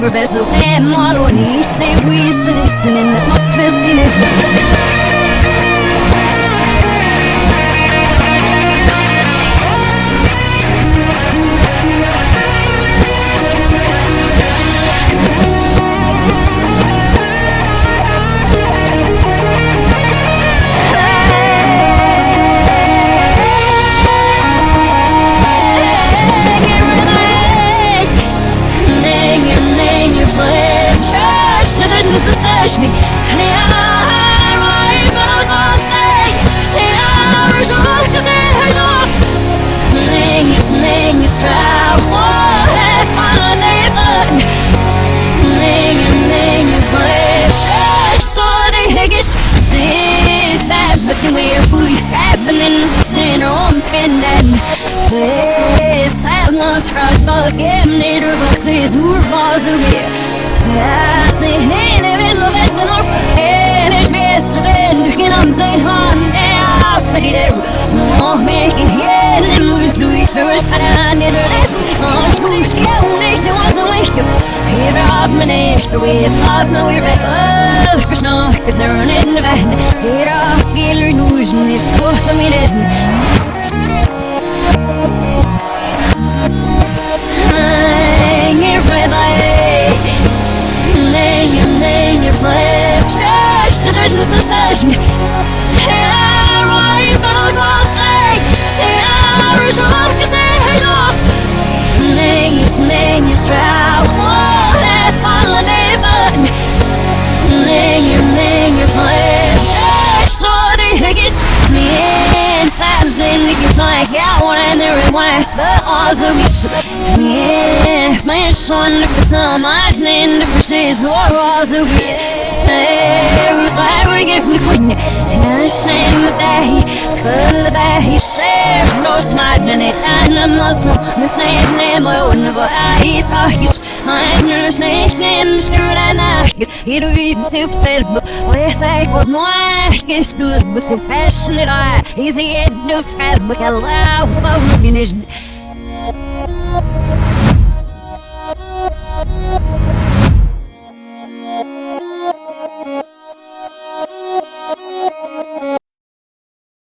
never best of them all on it. Say we listen in the atmosphere. We love no we red Krishna could there run in the van Zera Giller illusion is so some illusion Hang red light Laying your slip Trash the there's no sensation Right but I'll go say Say Irish love cause they hang off Laying your strap My son look so much in the fishes or was a weird say I will give me queen and shame the day school the day he shared no magnet and I'm not so the same name I never I thought he's I'm your snake name sure and I he do even soup self let's say good no is good with the passionate eye he's a head of fat but allow finish